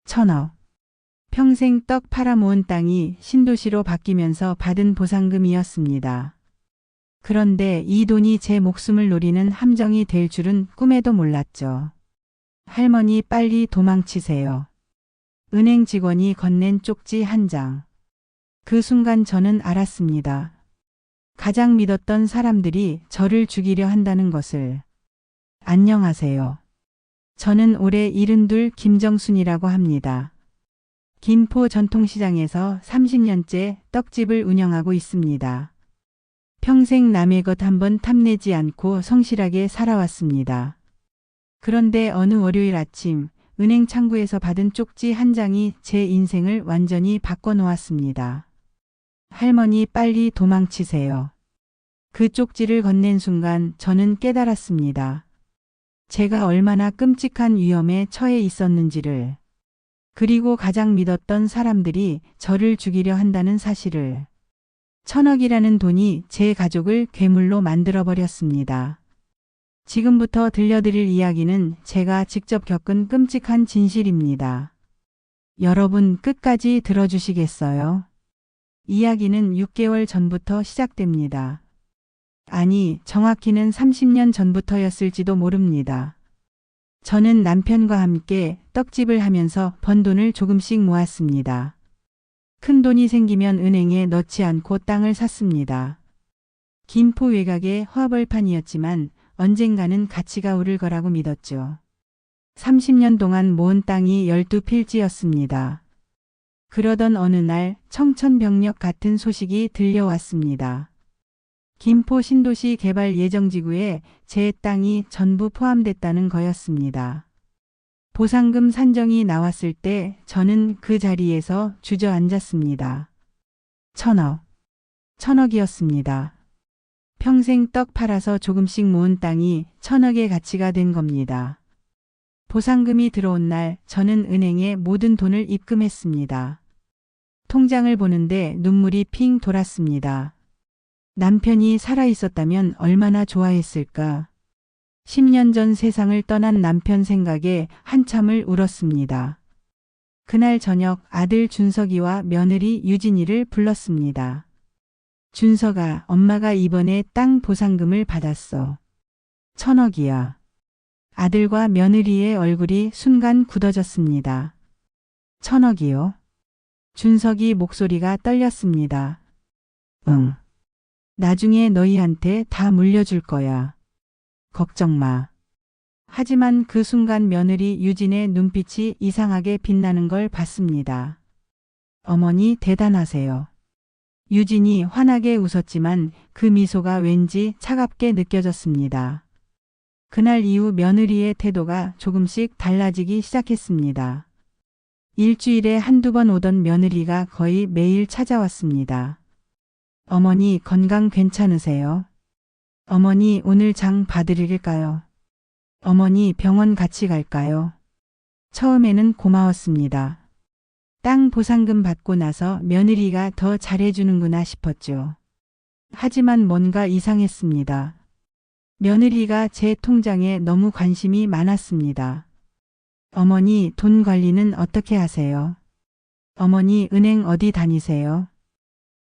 1,000억. 평생 떡 팔아 모은 땅이 신도시로 바뀌면서 받은 보상금이었습니다. 그런데 이 돈이 제 목숨을 노리는 함정이 될 줄은 꿈에도 몰랐죠. 할머니 빨리 도망치세요. 은행 직원이 건넨 쪽지 한 장. 그 순간 저는 알았습니다. 가장 믿었던 사람들이 저를 죽이려 한다는 것을. 안녕하세요. 저는 올해 72 김정순이라고 합니다. 김포 전통시장에서 30년째 떡집을 운영하고 있습니다. 평생 남의 것 한번 탐내지 않고 성실하게 살아왔습니다. 그런데 어느 월요일 아침 은행 창구에서 받은 쪽지 한 장이 제 인생을 완전히 바꿔놓았습니다. 할머니 빨리 도망치세요. 그 쪽지를 건넨 순간 저는 깨달았습니다. 제가 얼마나 끔찍한 위험에 처해 있었는지를. 그리고 가장 믿었던 사람들이 저를 죽이려 한다는 사실을. 1,000억이라는 돈이 제 가족을 괴물로 만들어버렸습니다. 지금부터 들려드릴 이야기는 제가 직접 겪은 끔찍한 진실입니다. 여러분 끝까지 들어주시겠어요? 이야기는 6개월 전부터 시작됩니다. 아니, 정확히는 30년 전부터였을지도 모릅니다. 저는 남편과 함께 떡집을 하면서 번 돈을 조금씩 모았습니다. 큰 돈이 생기면 은행에 넣지 않고 땅을 샀습니다. 김포 외곽의 화벌판이었지만 언젠가는 가치가 오를 거라고 믿었죠. 30년 동안 모은 땅이 12필지였습니다. 그러던 어느 날 청천벽력 같은 소식이 들려왔습니다. 김포 신도시 개발 예정지구에 제 땅이 전부 포함됐다는 거였습니다. 보상금 산정이 나왔을 때 저는 그 자리에서 주저앉았습니다. 1,000억. 1,000억이었습니다. 평생 떡 팔아서 조금씩 모은 땅이 1,000억의 가치가 된 겁니다. 보상금이 들어온 날 저는 은행에 모든 돈을 입금했습니다. 통장을 보는데 눈물이 핑 돌았습니다. 남편이 살아있었다면 얼마나 좋아했을까. 10년 전 세상을 떠난 남편 생각에 한참을 울었습니다. 그날 저녁 아들 준석이와 며느리 유진이를 불렀습니다. 준석아, 엄마가 이번에 땅 보상금을 받았어. 1,000억이야. 아들과 며느리의 얼굴이 순간 굳어졌습니다. 1,000억이요? 준석이 목소리가 떨렸습니다. 응. 나중에 너희한테 다 물려줄 거야. 걱정 마. 하지만 그 순간 며느리 유진의 눈빛이 이상하게 빛나는 걸 봤습니다. 어머니 대단하세요. 유진이 환하게 웃었지만 그 미소가 왠지 차갑게 느껴졌습니다. 그날 이후 며느리의 태도가 조금씩 달라지기 시작했습니다. 일주일에 한두 번 오던 며느리가 거의 매일 찾아왔습니다. 어머니 건강 괜찮으세요? 어머니 오늘 장 봐드릴까요? 어머니 병원 같이 갈까요? 처음에는 고마웠습니다. 땅 보상금 받고 나서 며느리가 더 잘해주는구나 싶었죠. 하지만 뭔가 이상했습니다. 며느리가 제 통장에 너무 관심이 많았습니다. 어머니 돈 관리는 어떻게 하세요? 어머니 은행 어디 다니세요?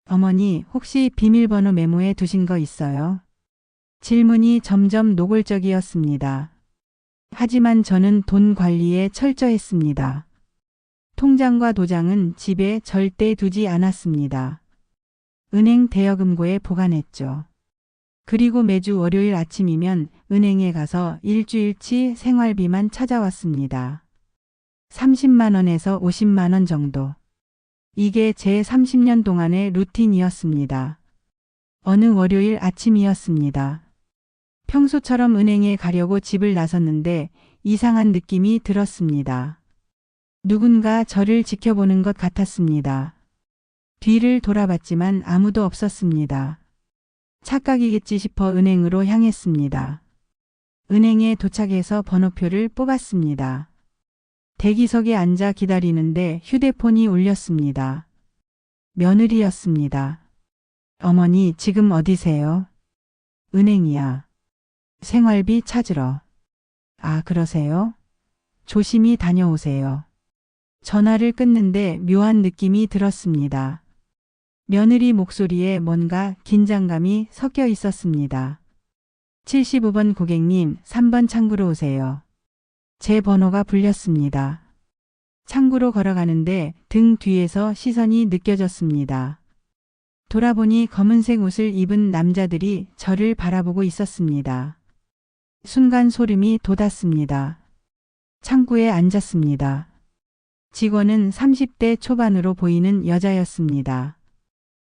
어머니 혹시 비밀번호 메모해 두신 거 있어요? 질문이 점점 노골적이었습니다. 하지만 저는 돈 관리에 철저했습니다. 통장과 도장은 집에 절대 두지 않았습니다. 은행 대여금고에 보관했죠. 그리고 매주 월요일 아침이면 은행에 가서 일주일치 생활비만 찾아왔습니다. 30만 원에서 50만 원 정도. 이게 제 30년 동안의 루틴이었습니다. 어느 월요일 아침이었습니다. 평소처럼 은행에 가려고 집을 나섰는데 이상한 느낌이 들었습니다. 누군가 저를 지켜보는 것 같았습니다. 뒤를 돌아봤지만 아무도 없었습니다. 착각이겠지 싶어 은행으로 향했습니다. 은행에 도착해서 번호표를 뽑았습니다. 대기석에 앉아 기다리는데 휴대폰이 울렸습니다. 며느리였습니다. 어머니 지금 어디세요? 은행이야. 생활비 찾으러. 아 그러세요? 조심히 다녀오세요. 전화를 끊는데 묘한 느낌이 들었습니다. 며느리 목소리에 뭔가 긴장감이 섞여 있었습니다. 75번 고객님, 3번 창구로 오세요. 제 번호가 불렸습니다. 창구로 걸어가는데 등 뒤에서 시선이 느껴졌습니다. 돌아보니 검은색 옷을 입은 남자들이 저를 바라보고 있었습니다. 순간 소름이 돋았습니다. 창구에 앉았습니다. 직원은 30대 초반으로 보이는 여자였습니다.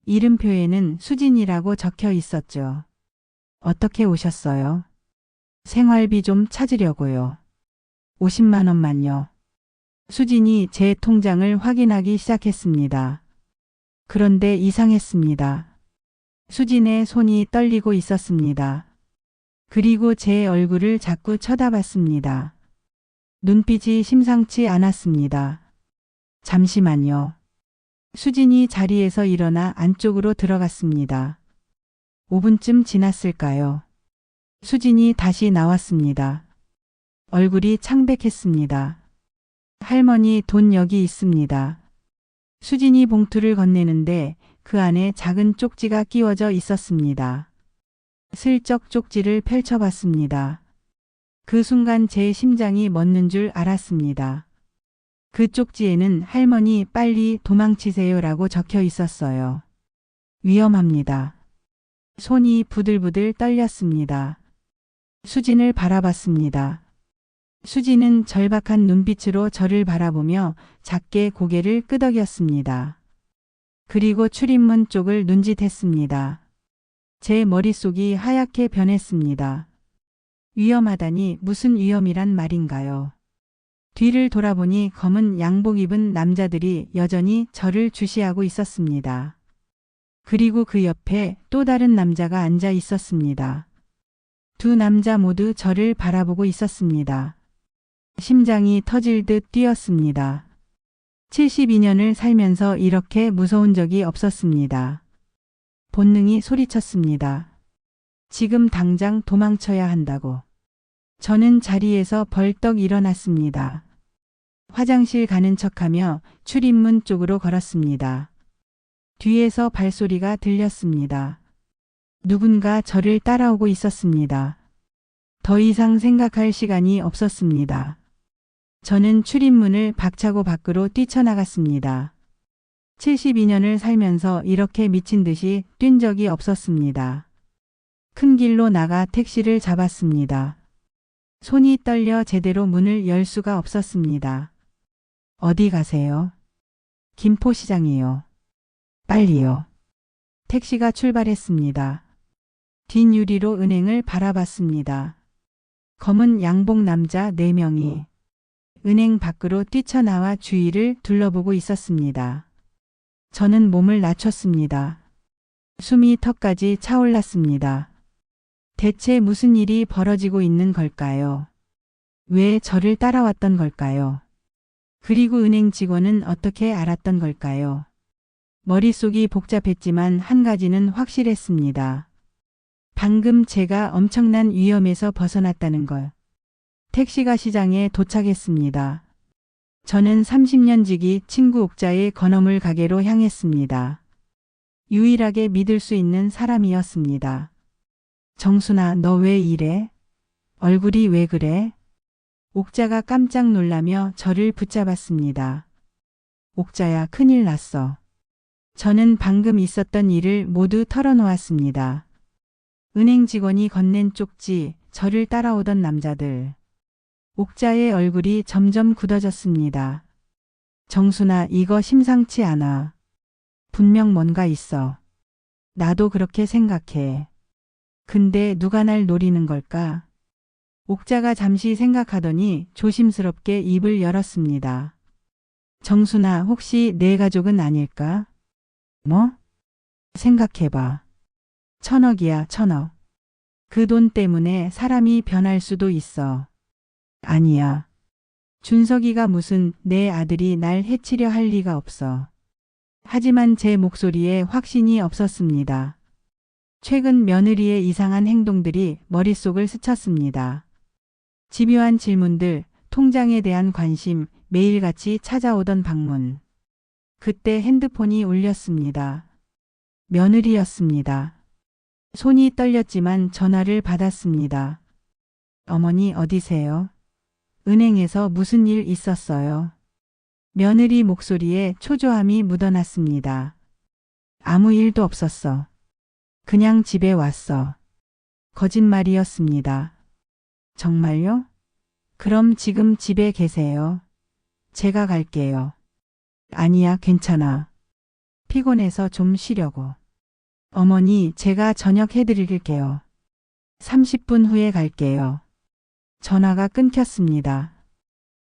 이름표에는 수진이라고 적혀 있었죠. 어떻게 오셨어요? 생활비 좀 찾으려고요. 50만 원만요. 수진이 제 통장을 확인하기 시작했습니다. 그런데 이상했습니다. 수진의 손이 떨리고 있었습니다. 그리고 제 얼굴을 자꾸 쳐다봤습니다. 눈빛이 심상치 않았습니다. 잠시만요. 수진이 자리에서 일어나 안쪽으로 들어갔습니다. 5분쯤 지났을까요? 수진이 다시 나왔습니다. 얼굴이 창백했습니다. 할머니, 돈 여기 있습니다. 수진이 봉투를 건네는데 그 안에 작은 쪽지가 끼워져 있었습니다. 슬쩍 쪽지를 펼쳐봤습니다. 그 순간 제 심장이 멎는 줄 알았습니다. 그 쪽지에는 할머니 빨리 도망치세요라고 적혀 있었어요. 위험합니다. 손이 부들부들 떨렸습니다. 수진을 바라봤습니다. 수진은 절박한 눈빛으로 저를 바라보며 작게 고개를 끄덕였습니다. 그리고 출입문 쪽을 눈짓했습니다. 제 머릿속이 하얗게 변했습니다. 위험하다니 무슨 위험이란 말인가요? 뒤를 돌아보니 검은 양복 입은 남자들이 여전히 저를 주시하고 있었습니다. 그리고 그 옆에 또 다른 남자가 앉아 있었습니다. 두 남자 모두 저를 바라보고 있었습니다. 심장이 터질 듯 뛰었습니다. 72년을 살면서 이렇게 무서운 적이 없었습니다. 본능이 소리쳤습니다. 지금 당장 도망쳐야 한다고. 저는 자리에서 벌떡 일어났습니다. 화장실 가는 척하며 출입문 쪽으로 걸었습니다. 뒤에서 발소리가 들렸습니다. 누군가 저를 따라오고 있었습니다. 더 이상 생각할 시간이 없었습니다. 저는 출입문을 박차고 밖으로 뛰쳐나갔습니다. 72년을 살면서 이렇게 미친 듯이 뛴 적이 없었습니다. 큰 길로 나가 택시를 잡았습니다. 손이 떨려 제대로 문을 열 수가 없었습니다. 어디 가세요? 김포시장이요. 빨리요. 택시가 출발했습니다. 뒷유리로 은행을 바라봤습니다. 검은 양복 남자 4명이 은행 밖으로 뛰쳐나와 주위를 둘러보고 있었습니다. 저는 몸을 낮췄습니다. 숨이 턱까지 차올랐습니다. 대체 무슨 일이 벌어지고 있는 걸까요? 왜 저를 따라왔던 걸까요? 그리고 은행 직원은 어떻게 알았던 걸까요? 머릿속이 복잡했지만 한 가지는 확실했습니다. 방금 제가 엄청난 위험에서 벗어났다는 걸. 택시가 시장에 도착했습니다. 저는 30년 지기 친구 옥자의 건어물 가게로 향했습니다. 유일하게 믿을 수 있는 사람이었습니다. 정순아, 너 왜 이래? 얼굴이 왜 그래? 옥자가 깜짝 놀라며 저를 붙잡았습니다. 옥자야, 큰일 났어. 저는 방금 있었던 일을 모두 털어놓았습니다. 은행 직원이 건넨 쪽지, 저를 따라오던 남자들. 옥자의 얼굴이 점점 굳어졌습니다. 정순아, 이거 심상치 않아. 분명 뭔가 있어. 나도 그렇게 생각해. 근데 누가 날 노리는 걸까? 옥자가 잠시 생각하더니 조심스럽게 입을 열었습니다. 정순아, 혹시 내 가족은 아닐까? 뭐? 생각해봐. 1,000억이야, 1,000억. 그 돈 때문에 사람이 변할 수도 있어. 아니야. 준석이가 무슨 내 아들이 날 해치려 할 리가 없어. 하지만 제 목소리에 확신이 없었습니다. 최근 며느리의 이상한 행동들이 머릿속을 스쳤습니다. 집요한 질문들, 통장에 대한 관심, 매일같이 찾아오던 방문. 그때 핸드폰이 울렸습니다. 며느리였습니다. 손이 떨렸지만 전화를 받았습니다. 어머니 어디세요? 은행에서 무슨 일 있었어요? 며느리 목소리에 초조함이 묻어났습니다. 아무 일도 없었어. 그냥 집에 왔어. 거짓말이었습니다. 정말요? 그럼 지금 집에 계세요. 제가 갈게요. 아니야, 괜찮아. 피곤해서 좀 쉬려고. 어머니, 제가 저녁 해드릴게요. 30분 후에 갈게요. 전화가 끊겼습니다.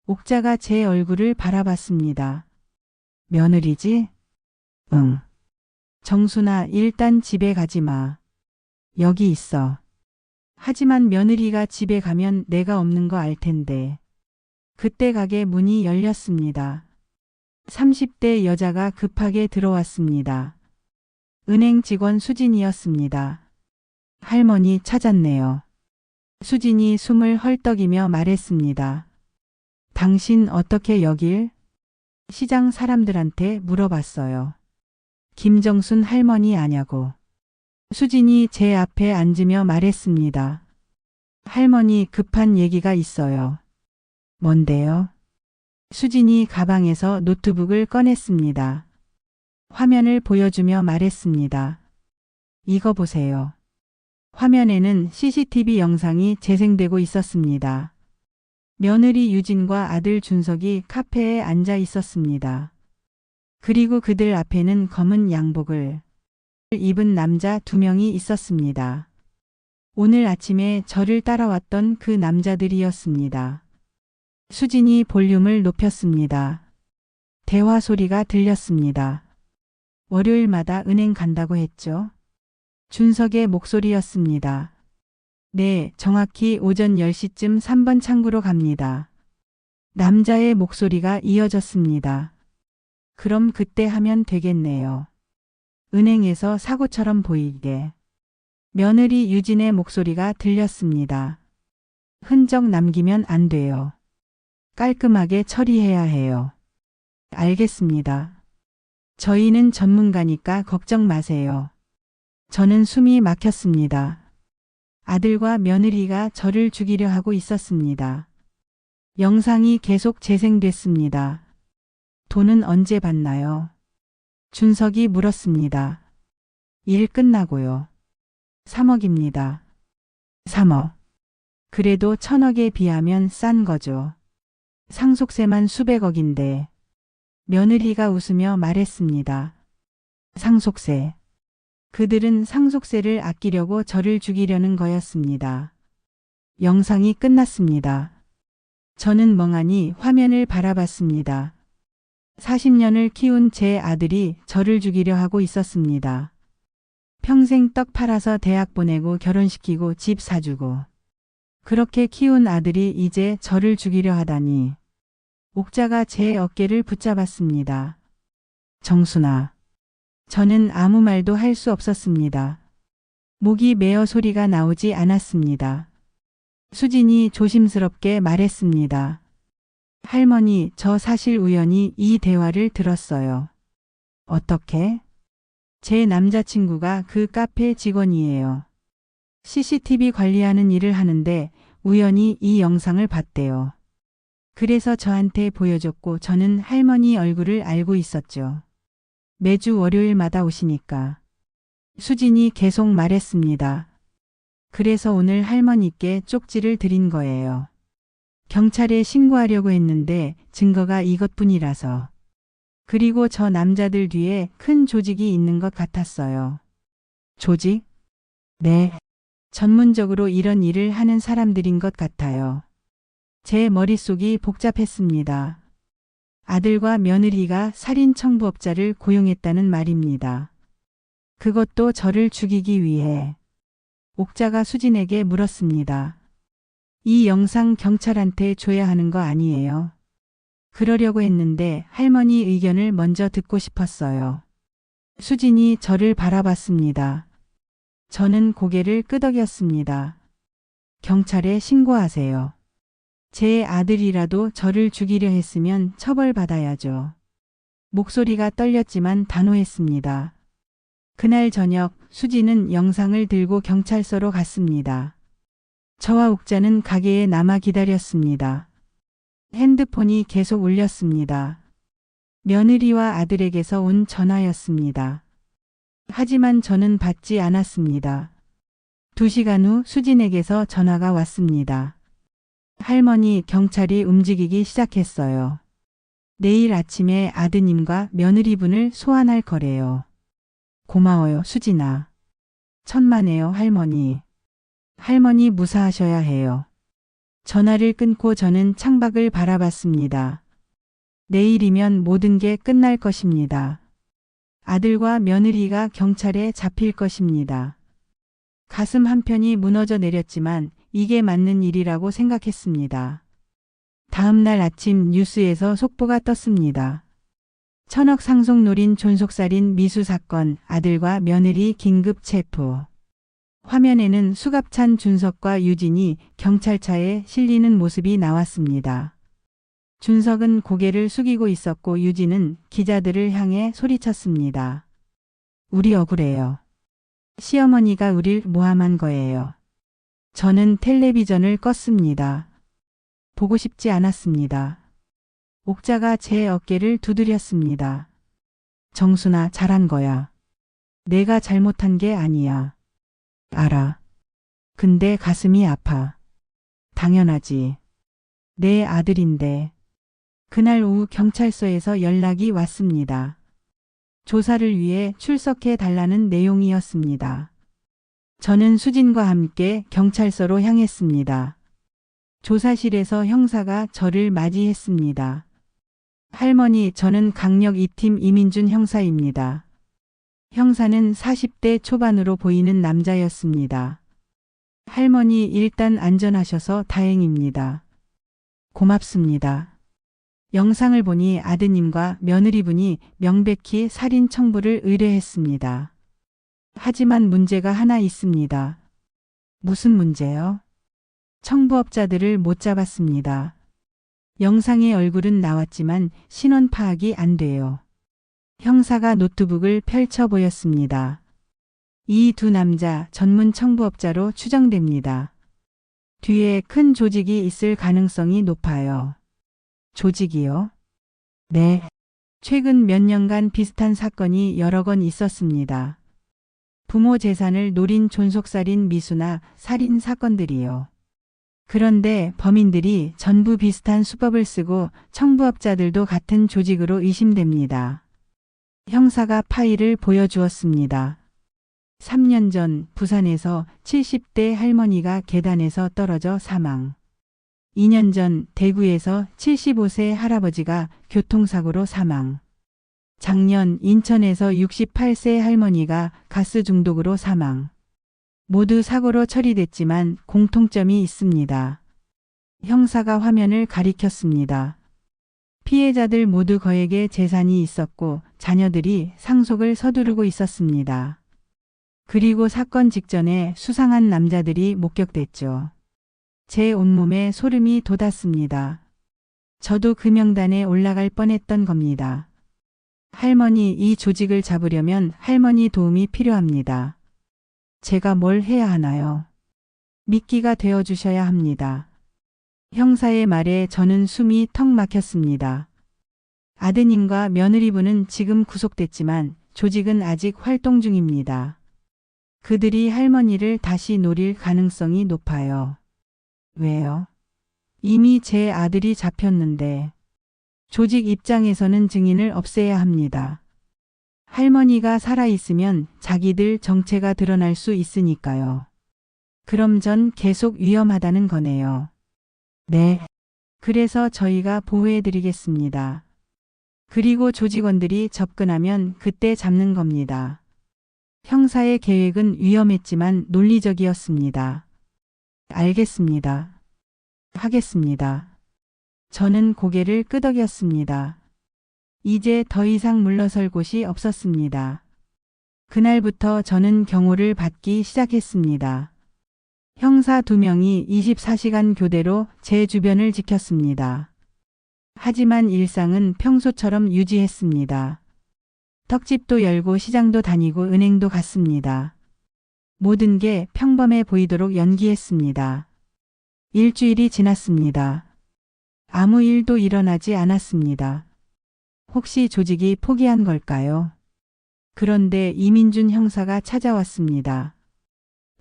옥자가 제 얼굴을 바라봤습니다. 며느리지? 응. 정순아, 일단 집에 가지 마. 여기 있어. 하지만 며느리가 집에 가면 내가 없는 거 알 텐데. 그때 가게 문이 열렸습니다. 30대 여자가 급하게 들어왔습니다. 은행 직원 수진이었습니다. 할머니 찾았네요. 수진이 숨을 헐떡이며 말했습니다. 당신 어떻게 여길? 시장 사람들한테 물어봤어요. 김정순 할머니 아냐고. 수진이 제 앞에 앉으며 말했습니다. 할머니 급한 얘기가 있어요. 뭔데요? 수진이 가방에서 노트북을 꺼냈습니다. 화면을 보여주며 말했습니다. 이거 보세요. 화면에는 CCTV 영상이 재생되고 있었습니다. 며느리 유진과 아들 준석이 카페에 앉아 있었습니다. 그리고 그들 앞에는 검은 양복을 입은 남자 2명이 있었습니다. 오늘 아침에 저를 따라왔던 그 남자들이었습니다. 수진이 볼륨을 높였습니다. 대화 소리가 들렸습니다. 월요일마다 은행 간다고 했죠? 준석의 목소리였습니다. 네, 정확히 오전 10시쯤 3번 창구로 갑니다. 남자의 목소리가 이어졌습니다. 그럼 그때 하면 되겠네요. 은행에서 사고처럼 보이게. 며느리 유진의 목소리가 들렸습니다. 흔적 남기면 안 돼요. 깔끔하게 처리해야 해요. 알겠습니다. 저희는 전문가니까 걱정 마세요. 저는 숨이 막혔습니다. 아들과 며느리가 저를 죽이려 하고 있었습니다. 영상이 계속 재생됐습니다. 돈은 언제 받나요? 준석이 물었습니다. 일 끝나고요. 3억입니다. 3억. 그래도 1,000억에 비하면 싼 거죠. 상속세만 수백억인데. 며느리가 웃으며 말했습니다. 상속세. 그들은 상속세를 아끼려고 저를 죽이려는 거였습니다. 영상이 끝났습니다. 저는 멍하니 화면을 바라봤습니다. 40년을 키운 제 아들이 저를 죽이려 하고 있었습니다. 평생 떡 팔아서 대학 보내고 결혼시키고 집 사주고. 그렇게 키운 아들이 이제 저를 죽이려 하다니. 옥자가 제 어깨를 붙잡았습니다. 정순아. 저는 아무 말도 할 수 없었습니다. 목이 메어 소리가 나오지 않았습니다. 수진이 조심스럽게 말했습니다. 할머니, 저 사실 우연히 이 대화를 들었어요. 어떻게? 제 남자친구가 그 카페 직원이에요. CCTV 관리하는 일을 하는데 우연히 이 영상을 봤대요. 그래서 저한테 보여줬고 저는 할머니 얼굴을 알고 있었죠. 매주 월요일마다 오시니까. 수진이 계속 말했습니다. 그래서 오늘 할머니께 쪽지를 드린 거예요. 경찰에 신고하려고 했는데 증거가 이것뿐이라서. 그리고 저 남자들 뒤에 큰 조직이 있는 것 같았어요. 조직? 네. 전문적으로 이런 일을 하는 사람들인 것 같아요. 제 머릿속이 복잡했습니다. 아들과 며느리가 살인 청부업자를 고용했다는 말입니다. 그것도 저를 죽이기 위해. 옥자가 수진에게 물었습니다. 이 영상 경찰한테 줘야 하는 거 아니에요? 그러려고 했는데 할머니 의견을 먼저 듣고 싶었어요. 수진이 저를 바라봤습니다. 저는 고개를 끄덕였습니다. 경찰에 신고하세요. 제 아들이라도 저를 죽이려 했으면 처벌받아야죠. 목소리가 떨렸지만 단호했습니다. 그날 저녁 수지는 영상을 들고 경찰서로 갔습니다. 저와 옥자는 가게에 남아 기다렸습니다. 핸드폰이 계속 울렸습니다. 며느리와 아들에게서 온 전화였습니다. 하지만 저는 받지 않았습니다. 2시간 후 수진에게서 전화가 왔습니다. 할머니, 경찰이 움직이기 시작했어요. 내일 아침에 아드님과 며느리분을 소환할 거래요. 고마워요, 수진아. 천만에요, 할머니. 할머니 무사하셔야 해요. 전화를 끊고 저는 창밖을 바라봤습니다. 내일이면 모든 게 끝날 것입니다. 아들과 며느리가 경찰에 잡힐 것입니다. 가슴 한편이 무너져 내렸지만 이게 맞는 일이라고 생각했습니다. 다음 날 아침 뉴스에서 속보가 떴습니다. 천억 상속 노린 존속살인 미수 사건, 아들과 며느리 긴급 체포. 화면에는 수갑찬 준석과 유진이 경찰차에 실리는 모습이 나왔습니다. 준석은 고개를 숙이고 있었고 유진은 기자들을 향해 소리쳤습니다. 우리 억울해요. 시어머니가 우릴 모함한 거예요. 저는 텔레비전을 껐습니다. 보고 싶지 않았습니다. 옥자가 제 어깨를 두드렸습니다. 정순아, 잘한 거야. 내가 잘못한 게 아니야. 알아. 근데 가슴이 아파. 당연하지. 내 아들인데. 그날 오후 경찰서에서 연락이 왔습니다. 조사를 위해 출석해 달라는 내용이었습니다. 저는 수진과 함께 경찰서로 향했습니다. 조사실에서 형사가 저를 맞이했습니다. 할머니, 저는 강력 2팀 이민준 형사입니다. 형사는 40대 초반으로 보이는 남자였습니다. 할머니, 일단 안전하셔서 다행입니다. 고맙습니다. 영상을 보니 아드님과 며느리분이 명백히 살인 청부를 의뢰했습니다. 하지만 문제가 하나 있습니다. 무슨 문제요? 청부업자들을 못 잡았습니다. 영상의 얼굴은 나왔지만 신원 파악이 안 돼요. 형사가 노트북을 펼쳐 보였습니다. 이 두 남자 전문 청부업자로 추정됩니다. 뒤에 큰 조직이 있을 가능성이 높아요. 조직이요? 네. 최근 몇 년간 비슷한 사건이 여러 건 있었습니다. 부모 재산을 노린 존속살인 미수나 살인 사건들이요. 그런데 범인들이 전부 비슷한 수법을 쓰고 청부업자들도 같은 조직으로 의심됩니다. 형사가 파일을 보여주었습니다. 3년 전 부산에서 70대 할머니가 계단에서 떨어져 사망. 2년 전 대구에서 75세 할아버지가 교통사고로 사망. 작년 인천에서 68세 할머니가 가스 중독으로 사망. 모두 사고로 처리됐지만 공통점이 있습니다. 형사가 화면을 가리켰습니다. 피해자들 모두 거액의 재산이 있었고 자녀들이 상속을 서두르고 있었습니다. 그리고 사건 직전에 수상한 남자들이 목격됐죠. 제 온몸에 소름이 돋았습니다. 저도 그 명단에 올라갈 뻔했던 겁니다. 할머니, 이 조직을 잡으려면 할머니 도움이 필요합니다. 제가 뭘 해야 하나요? 미끼가 되어주셔야 합니다. 형사의 말에 저는 숨이 턱 막혔습니다. 아드님과 며느리분은 지금 구속됐지만 조직은 아직 활동 중입니다. 그들이 할머니를 다시 노릴 가능성이 높아요. 왜요? 이미 제 아들이 잡혔는데. 조직 입장에서는 증인을 없애야 합니다. 할머니가 살아있으면 자기들 정체가 드러날 수 있으니까요. 그럼 전 계속 위험하다는 거네요. 네. 그래서 저희가 보호해드리겠습니다. 그리고 조직원들이 접근하면 그때 잡는 겁니다. 형사의 계획은 위험했지만 논리적이었습니다. 알겠습니다. 하겠습니다. 저는 고개를 끄덕였습니다. 이제 더 이상 물러설 곳이 없었습니다. 그날부터 저는 경호를 받기 시작했습니다. 형사 2명이 24시간 교대로 제 주변을 지켰습니다. 하지만 일상은 평소처럼 유지했습니다. 떡집도 열고 시장도 다니고 은행도 갔습니다. 모든 게 평범해 보이도록 연기했습니다. 일주일이 지났습니다. 아무 일도 일어나지 않았습니다. 혹시 조직이 포기한 걸까요? 그런데 이민준 형사가 찾아왔습니다.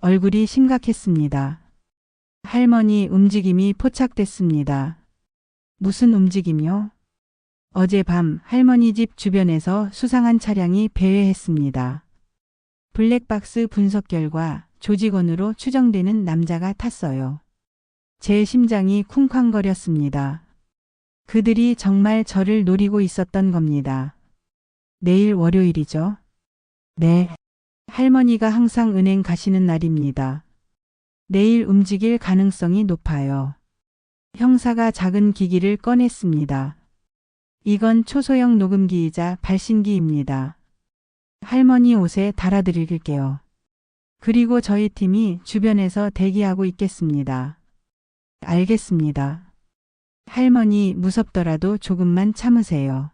얼굴이 심각했습니다. 할머니 움직임이 포착됐습니다. 무슨 움직임이요? 어젯밤 할머니 집 주변에서 수상한 차량이 배회했습니다. 블랙박스 분석 결과 조직원으로 추정되는 남자가 탔어요. 제 심장이 쿵쾅거렸습니다. 그들이 정말 저를 노리고 있었던 겁니다. 내일 월요일이죠? 네. 할머니가 항상 은행 가시는 날입니다. 내일 움직일 가능성이 높아요. 형사가 작은 기기를 꺼냈습니다. 이건 초소형 녹음기이자 발신기입니다. 할머니 옷에 달아드릴게요. 그리고 저희 팀이 주변에서 대기하고 있겠습니다. 알겠습니다. 할머니 무섭더라도 조금만 참으세요.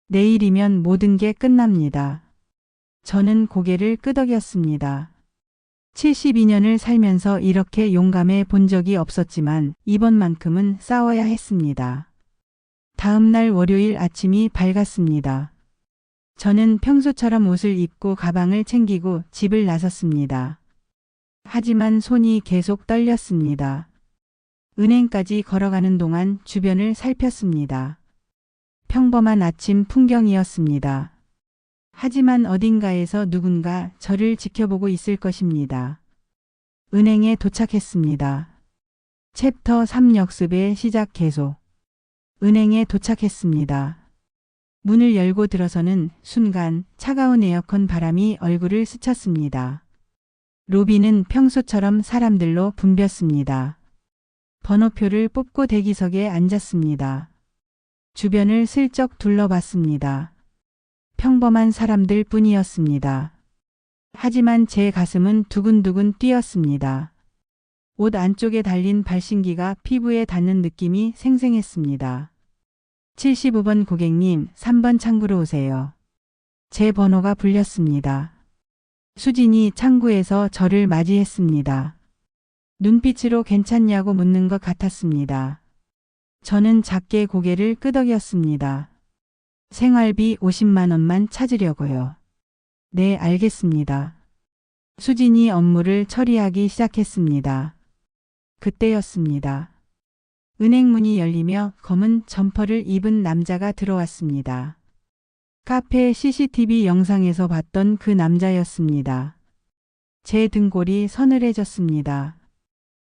내일이면 모든 게 끝납니다. 저는 고개를 끄덕였습니다. 72년을 살면서 이렇게 용감해 본 적이 없었지만 이번만큼은 싸워야 했습니다. 다음 날 월요일 아침이 밝았습니다. 저는 평소처럼 옷을 입고 가방을 챙기고 집을 나섰습니다. 하지만 손이 계속 떨렸습니다. 은행까지 걸어가는 동안 주변을 살폈습니다. 평범한 아침 풍경이었습니다. 하지만 어딘가에서 누군가 저를 지켜보고 있을 것입니다. 은행에 도착했습니다. 챕터 3 역습의 시작 계속. 은행에 도착했습니다. 문을 열고 들어서는 순간 차가운 에어컨 바람이 얼굴을 스쳤습니다. 로비는 평소처럼 사람들로 붐볐습니다. 번호표를 뽑고 대기석에 앉았습니다. 주변을 슬쩍 둘러봤습니다. 평범한 사람들 뿐이었습니다. 하지만 제 가슴은 두근두근 뛰었습니다. 옷 안쪽에 달린 발신기가 피부에 닿는 느낌이 생생했습니다. 75번 고객님, 3번 창구로 오세요. 제 번호가 불렸습니다. 수진이 창구에서 저를 맞이했습니다. 눈빛으로 괜찮냐고 묻는 것 같았습니다. 저는 작게 고개를 끄덕였습니다. 생활비 50만 원만 찾으려고요. 네, 알겠습니다. 수진이 업무를 처리하기 시작했습니다. 그때였습니다. 은행 문이 열리며 검은 점퍼를 입은 남자가 들어왔습니다. 카페 CCTV 영상에서 봤던 그 남자였습니다. 제 등골이 서늘해졌습니다.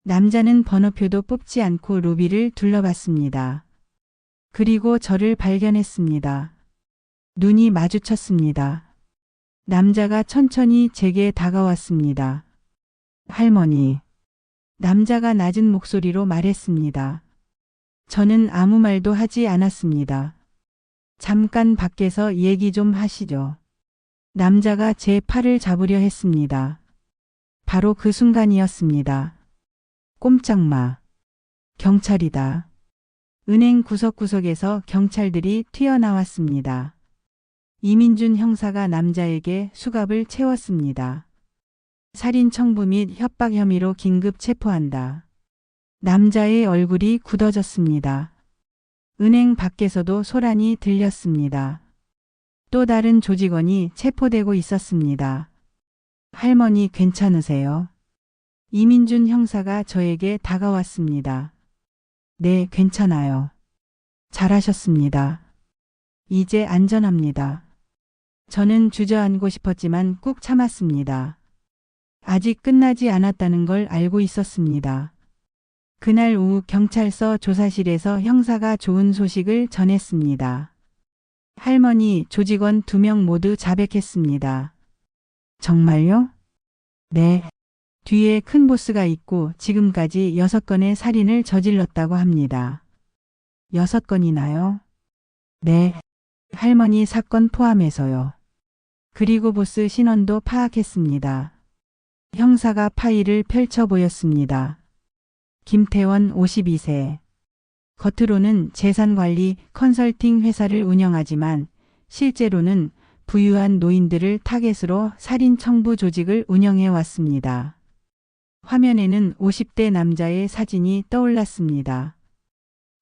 남자는 번호표도 뽑지 않고 로비를 둘러봤습니다. 그리고 저를 발견했습니다. 눈이 마주쳤습니다. 남자가 천천히 제게 다가왔습니다. 할머니. 남자가 낮은 목소리로 말했습니다. 저는 아무 말도 하지 않았습니다. 잠깐 밖에서 얘기 좀 하시죠. 남자가 제 팔을 잡으려 했습니다. 바로 그 순간이었습니다. 꼼짝 마. 경찰이다. 은행 구석구석에서 경찰들이 튀어나왔습니다. 이민준 형사가 남자에게 수갑을 채웠습니다. 살인 청부 및 협박 혐의로 긴급 체포한다. 남자의 얼굴이 굳어졌습니다. 은행 밖에서도 소란이 들렸습니다. 또 다른 조직원이 체포되고 있었습니다. 할머니 괜찮으세요? 이민준 형사가 저에게 다가왔습니다. 네, 괜찮아요. 잘하셨습니다. 이제 안전합니다. 저는 주저앉고 싶었지만 꾹 참았습니다. 아직 끝나지 않았다는 걸 알고 있었습니다. 그날 오후 경찰서 조사실에서 형사가 좋은 소식을 전했습니다. 할머니, 조직원 2명 모두 자백했습니다. 정말요? 네. 뒤에 큰 보스가 있고 지금까지 6건의 살인을 저질렀다고 합니다. 6건이나요? 네. 할머니 사건 포함해서요. 그리고 보스 신원도 파악했습니다. 형사가 파일을 펼쳐 보였습니다. 김태원 52세. 겉으로는 재산관리 컨설팅 회사를 운영하지만 실제로는 부유한 노인들을 타겟으로 살인 청부 조직을 운영해 왔습니다. 화면에는 50대 남자의 사진이 떠올랐습니다.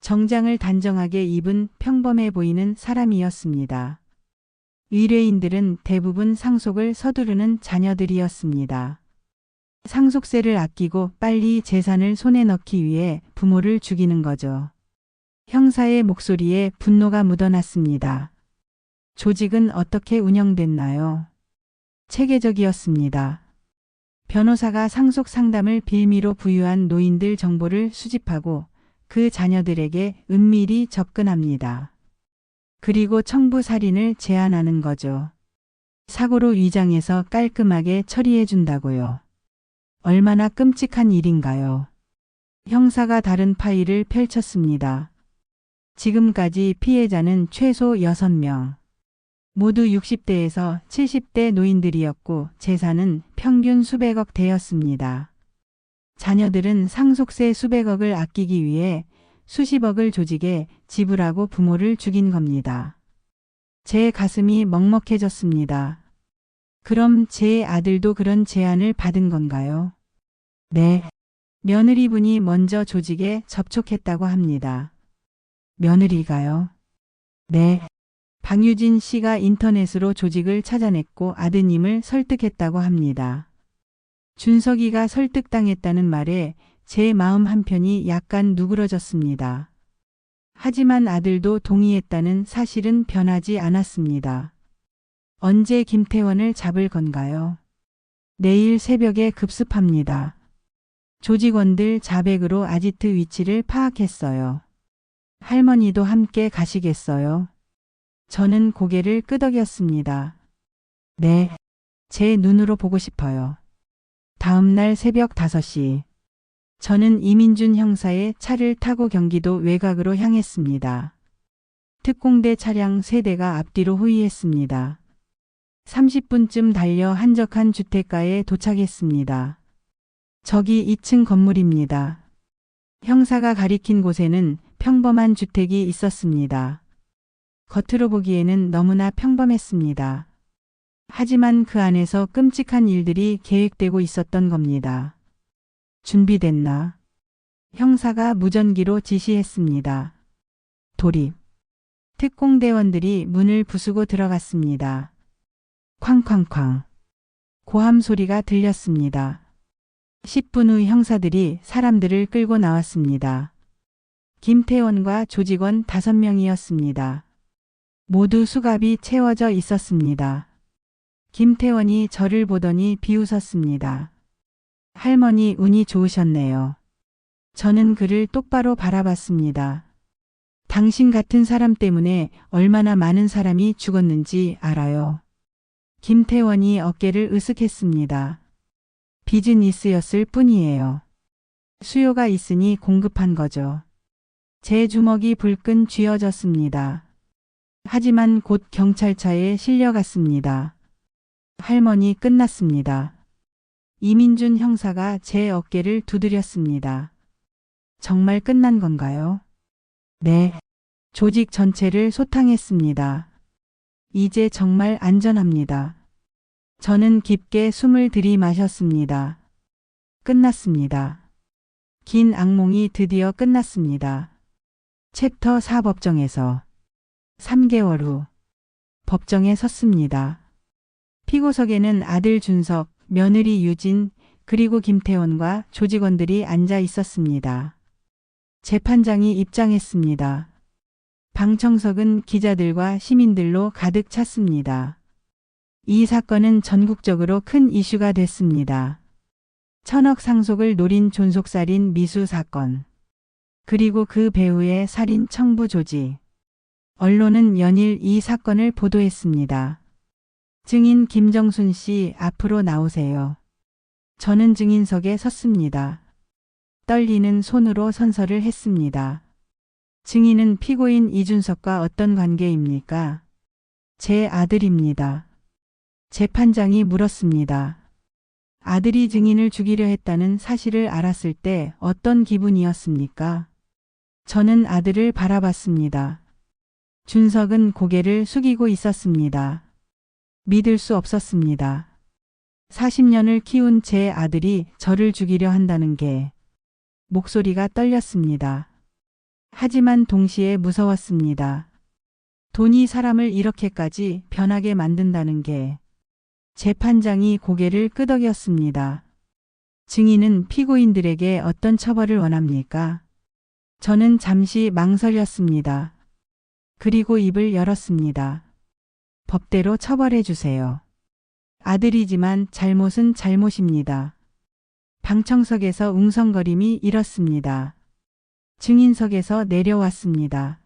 정장을 단정하게 입은 평범해 보이는 사람이었습니다. 의뢰인들은 대부분 상속을 서두르는 자녀들이었습니다. 상속세를 아끼고 빨리 재산을 손에 넣기 위해 부모를 죽이는 거죠. 형사의 목소리에 분노가 묻어났습니다. 조직은 어떻게 운영됐나요? 체계적이었습니다. 변호사가 상속 상담을 빌미로 부유한 노인들 정보를 수집하고 그 자녀들에게 은밀히 접근합니다. 그리고 청부 살인을 제안하는 거죠. 사고로 위장해서 깔끔하게 처리해 준다고요. 얼마나 끔찍한 일인가요? 형사가 다른 파일을 펼쳤습니다. 지금까지 피해자는 최소 6명. 모두 60대에서 70대 노인들이었고 재산은 평균 수백억 대였습니다. 자녀들은 상속세 수백억을 아끼기 위해 수십억을 조직에 지불하고 부모를 죽인 겁니다. 제 가슴이 먹먹해졌습니다. 그럼 제 아들도 그런 제안을 받은 건가요? 네. 며느리분이 먼저 조직에 접촉했다고 합니다. 며느리가요? 네. 박유진 씨가 인터넷으로 조직을 찾아냈고 아드님을 설득했다고 합니다. 준석이가 설득당했다는 말에 제 마음 한편이 약간 누그러졌습니다. 하지만 아들도 동의했다는 사실은 변하지 않았습니다. 언제 김태원을 잡을 건가요? 내일 새벽에 급습합니다. 조직원들 자백으로 아지트 위치를 파악했어요. 할머니도 함께 가시겠어요? 저는 고개를 끄덕였습니다. 네, 제 눈으로 보고 싶어요. 다음 날 새벽 5시. 저는 이민준 형사의 차를 타고 경기도 외곽으로 향했습니다. 특공대 차량 3대가 앞뒤로 호위했습니다. 30분쯤 달려 한적한 주택가에 도착했습니다. 저기 2층 건물입니다. 형사가 가리킨 곳에는 평범한 주택이 있었습니다. 겉으로 보기에는 너무나 평범했습니다. 하지만 그 안에서 끔찍한 일들이 계획되고 있었던 겁니다. 준비됐나? 형사가 무전기로 지시했습니다. 돌입. 특공대원들이 문을 부수고 들어갔습니다. 쾅쾅쾅. 고함 소리가 들렸습니다. 10분 후 형사들이 사람들을 끌고 나왔습니다. 김태원과 조직원 5명이었습니다. 모두 수갑이 채워져 있었습니다. 김태원이 저를 보더니 비웃었습니다. 할머니 운이 좋으셨네요. 저는 그를 똑바로 바라봤습니다. 당신 같은 사람 때문에 얼마나 많은 사람이 죽었는지 알아요. 김태원이 어깨를 으쓱했습니다. 비즈니스였을 뿐이에요. 수요가 있으니 공급한 거죠. 제 주먹이 불끈 쥐어졌습니다. 하지만 곧 경찰차에 실려갔습니다. 할머니 끝났습니다. 이민준 형사가 제 어깨를 두드렸습니다. 정말 끝난 건가요? 네. 조직 전체를 소탕했습니다. 이제 정말 안전합니다. 저는 깊게 숨을 들이마셨습니다. 끝났습니다. 긴 악몽이 드디어 끝났습니다. 챕터 4 법정에서 3개월 후 법정에 섰습니다. 피고석에는 아들 준석, 며느리 유진, 그리고 김태원과 조직원들이 앉아 있었습니다. 재판장이 입장했습니다. 방청석은 기자들과 시민들로 가득 찼습니다. 이 사건은 전국적으로 큰 이슈가 됐습니다. 1000억 상속을 노린 존속살인 미수 사건. 그리고 그 배후의 살인 청부 조직. 언론은 연일 이 사건을 보도했습니다. 증인 김정순 씨 앞으로 나오세요. 저는 증인석에 섰습니다. 떨리는 손으로 선서를 했습니다. 증인은 피고인 이준석과 어떤 관계입니까? 제 아들입니다. 재판장이 물었습니다. 아들이 증인을 죽이려 했다는 사실을 알았을 때 어떤 기분이었습니까? 저는 아들을 바라봤습니다. 준석은 고개를 숙이고 있었습니다. 믿을 수 없었습니다. 40년을 키운 제 아들이 저를 죽이려 한다는 게 목소리가 떨렸습니다. 하지만 동시에 무서웠습니다. 돈이 사람을 이렇게까지 변하게 만든다는 게 재판장이 고개를 끄덕였습니다. 증인은 피고인들에게 어떤 처벌을 원합니까? 저는 잠시 망설였습니다. 그리고 입을 열었습니다. 법대로 처벌해 주세요. 아들이지만 잘못은 잘못입니다. 방청석에서 웅성거림이 일었습니다. 증인석에서 내려왔습니다.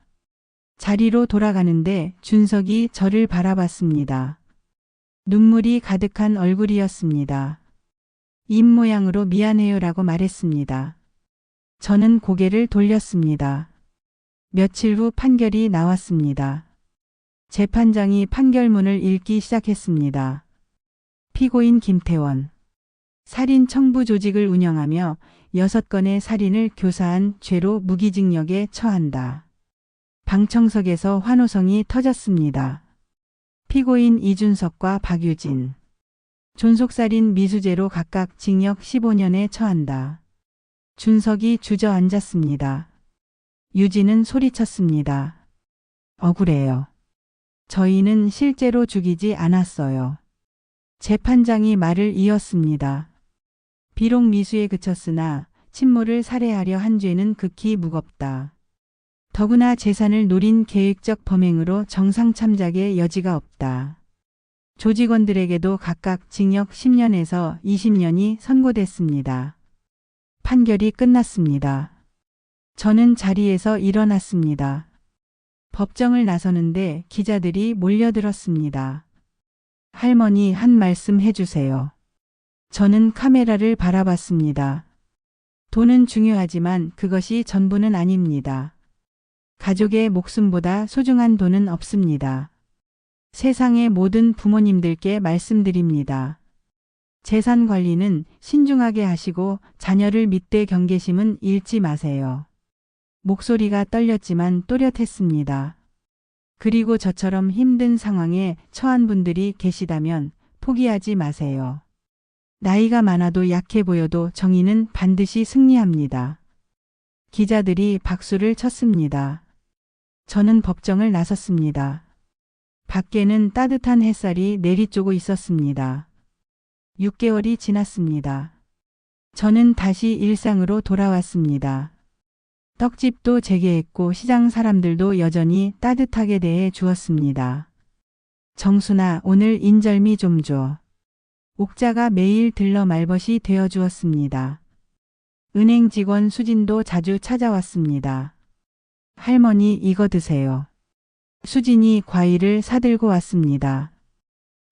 자리로 돌아가는데 준석이 저를 바라봤습니다. 눈물이 가득한 얼굴이었습니다. 입모양으로 미안해요라고 말했습니다. 저는 고개를 돌렸습니다. 며칠 후 판결이 나왔습니다. 재판장이 판결문을 읽기 시작했습니다. 피고인 김태원. 살인 청부 조직을 운영하며 6건의 살인을 교사한 죄로 무기징역에 처한다. 방청석에서 환호성이 터졌습니다. 피고인 이준석과 박유진. 존속살인 미수죄로 각각 징역 15년에 처한다. 준석이 주저앉았습니다. 유진은 소리쳤습니다. 억울해요. 저희는 실제로 죽이지 않았어요. 재판장이 말을 이었습니다. 비록 미수에 그쳤으나 친모를 살해하려 한 죄는 극히 무겁다. 더구나 재산을 노린 계획적 범행으로 정상참작의 여지가 없다. 조직원들에게도 각각 징역 10년에서 20년이 선고됐습니다. 판결이 끝났습니다. 저는 자리에서 일어났습니다. 법정을 나서는데 기자들이 몰려들었습니다. 할머니 한 말씀 해주세요. 저는 카메라를 바라봤습니다. 돈은 중요하지만 그것이 전부는 아닙니다. 가족의 목숨보다 소중한 돈은 없습니다. 세상의 모든 부모님들께 말씀드립니다. 재산 관리는 신중하게 하시고 자녀를 믿되 경계심은 잃지 마세요. 목소리가 떨렸지만 또렷했습니다. 그리고 저처럼 힘든 상황에 처한 분들이 계시다면 포기하지 마세요. 나이가 많아도 약해 보여도 정의는 반드시 승리합니다. 기자들이 박수를 쳤습니다. 저는 법정을 나섰습니다. 밖에는 따뜻한 햇살이 내리쬐고 있었습니다. 6개월이 지났습니다. 저는 다시 일상으로 돌아왔습니다. 떡집도 재개했고 시장 사람들도 여전히 따뜻하게 대해 주었습니다. 정순아, 오늘 인절미 좀 줘. 옥자가 매일 들러 말벗이 되어 주었습니다. 은행 직원 수진도 자주 찾아왔습니다. 할머니 이거 드세요. 수진이 과일을 사들고 왔습니다.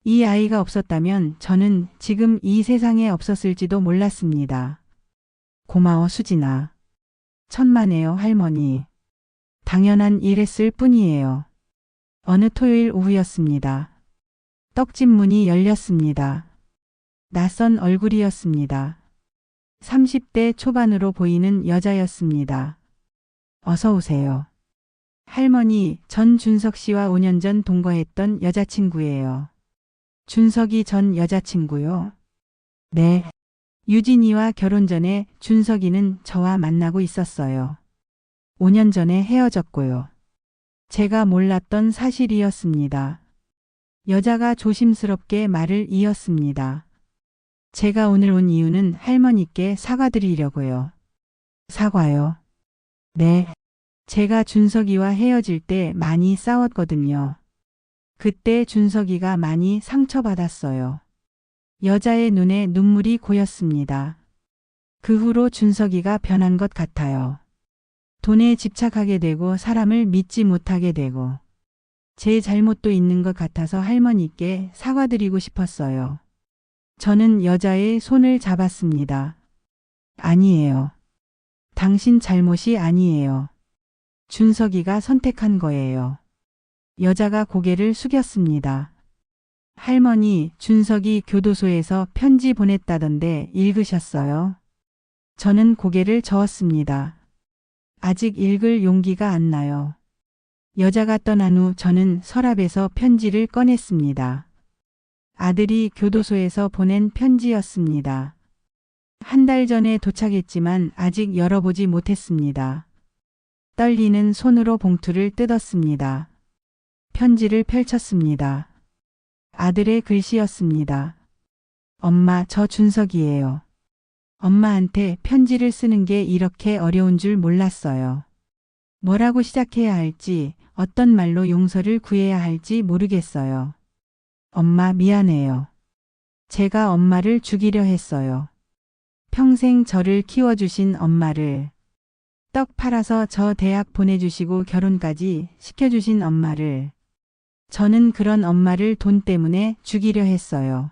이 아이가 없었다면 저는 지금 이 세상에 없었을지도 몰랐습니다. 고마워 수진아. 천만에요 할머니. 당연한 일했을 뿐이에요. 어느 토요일 오후였습니다. 떡집 문이 열렸습니다. 낯선 얼굴이었습니다. 30대 초반으로 보이는 여자였습니다. 어서 오세요. 할머니, 전 준석 씨와 5년 전 동거했던 여자친구예요. 준석이 전 여자친구요? 네. 유진이와 결혼 전에 준석이는 저와 만나고 있었어요. 5년 전에 헤어졌고요. 제가 몰랐던 사실이었습니다. 여자가 조심스럽게 말을 이었습니다. 제가 오늘 온 이유는 할머니께 사과드리려고요. 사과요? 네. 제가 준석이와 헤어질 때 많이 싸웠거든요. 그때 준석이가 많이 상처받았어요. 여자의 눈에 눈물이 고였습니다. 그 후로 준석이가 변한 것 같아요. 돈에 집착하게 되고 사람을 믿지 못하게 되고 제 잘못도 있는 것 같아서 할머니께 사과드리고 싶었어요. 저는 여자의 손을 잡았습니다. 아니에요. 당신 잘못이 아니에요. 준석이가 선택한 거예요. 여자가 고개를 숙였습니다. 할머니, 준석이 교도소에서 편지 보냈다던데 읽으셨어요? 저는 고개를 저었습니다. 아직 읽을 용기가 안 나요. 여자가 떠난 후 저는 서랍에서 편지를 꺼냈습니다. 아들이 교도소에서 보낸 편지였습니다. 한 달 전에 도착했지만 아직 열어보지 못했습니다. 떨리는 손으로 봉투를 뜯었습니다. 편지를 펼쳤습니다. 아들의 글씨였습니다. 엄마, 저 준석이에요. 엄마한테 편지를 쓰는 게 이렇게 어려운 줄 몰랐어요. 뭐라고 시작해야 할지, 어떤 말로 용서를 구해야 할지 모르겠어요. 엄마, 미안해요. 제가 엄마를 죽이려 했어요. 평생 저를 키워주신 엄마를, 떡 팔아서 저 대학 보내주시고 결혼까지 시켜주신 엄마를, 저는 그런 엄마를 돈 때문에 죽이려 했어요.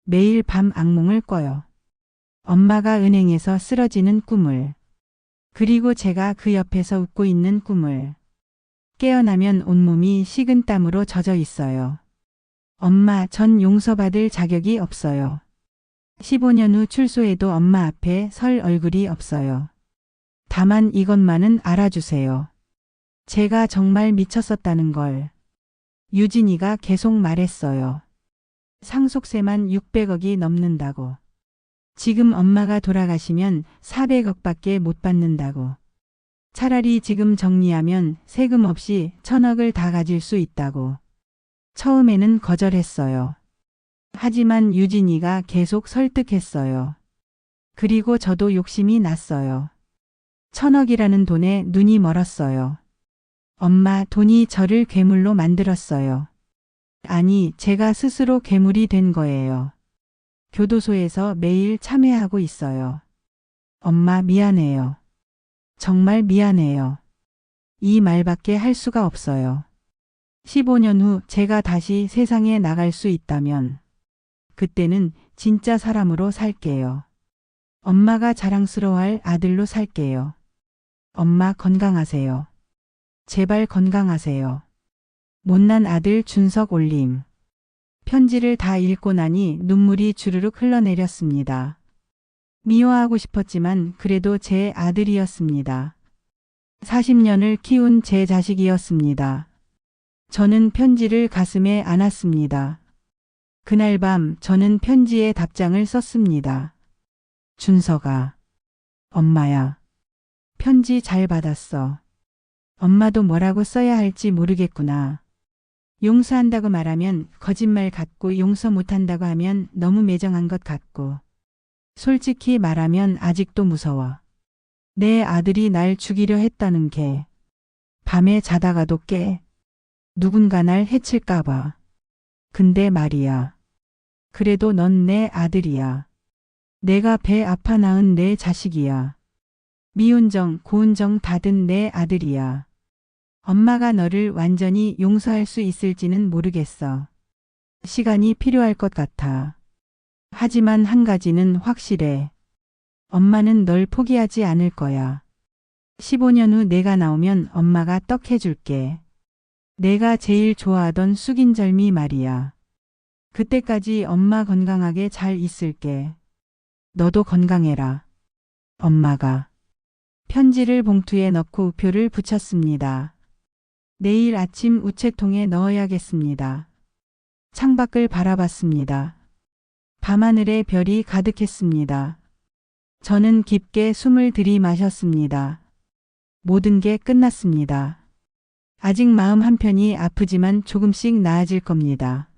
매일 밤 악몽을 꿔요. 엄마가 은행에서 쓰러지는 꿈을, 그리고 제가 그 옆에서 웃고 있는 꿈을. 깨어나면 온몸이 식은 땀으로 젖어 있어요. 엄마, 전 용서받을 자격이 없어요. 15년 후 출소해도 엄마 앞에 설 얼굴이 없어요. 다만 이것만은 알아주세요. 제가 정말 미쳤었다는 걸. 유진이가 계속 말했어요. 상속세만 600억이 넘는다고. 지금 엄마가 돌아가시면 400억밖에 못 받는다고. 차라리 지금 정리하면 세금 없이 1000억을 다 가질 수 있다고. 처음에는 거절했어요. 하지만 유진이가 계속 설득했어요. 그리고 저도 욕심이 났어요. 1000억이라는 돈에 눈이 멀었어요. 엄마, 돈이 저를 괴물로 만들었어요. 아니, 제가 스스로 괴물이 된 거예요. 교도소에서 매일 참회하고 있어요. 엄마, 미안해요. 정말 미안해요. 이 말밖에 할 수가 없어요. 15년 후 제가 다시 세상에 나갈 수 있다면 그때는 진짜 사람으로 살게요. 엄마가 자랑스러워할 아들로 살게요. 엄마, 건강하세요. 제발 건강하세요. 못난 아들 준석 올림. 편지를 다 읽고 나니 눈물이 주르륵 흘러내렸습니다. 미워하고 싶었지만 그래도 제 아들이었습니다. 40년을 키운 제 자식이었습니다. 저는 편지를 가슴에 안았습니다. 그날 밤 저는 편지에 답장을 썼습니다. 준석아, 엄마야. 편지 잘 받았어. 엄마도 뭐라고 써야 할지 모르겠구나. 용서한다고 말하면 거짓말 같고 용서 못한다고 하면 너무 매정한 것 같고. 솔직히 말하면 아직도 무서워. 내 아들이 날 죽이려 했다는 게. 밤에 자다가도 깨. 누군가 날 해칠까봐. 근데 말이야. 그래도 넌 내 아들이야. 내가 배 아파 낳은 내 자식이야. 미운 정, 고운 정 다 든 내 아들이야. 엄마가 너를 완전히 용서할 수 있을지는 모르겠어. 시간이 필요할 것 같아. 하지만 한 가지는 확실해. 엄마는 널 포기하지 않을 거야. 15년 후 내가 나오면 엄마가 떡 해줄게. 내가 제일 좋아하던 쑥인절미 말이야. 그때까지 엄마 건강하게 잘 있을게. 너도 건강해라. 엄마가. 편지를 봉투에 넣고 우표를 붙였습니다. 내일 아침 우체통에 넣어야겠습니다. 창밖을 바라봤습니다. 밤하늘에 별이 가득했습니다. 저는 깊게 숨을 들이마셨습니다. 모든 게 끝났습니다. 아직 마음 한편이 아프지만 조금씩 나아질 겁니다.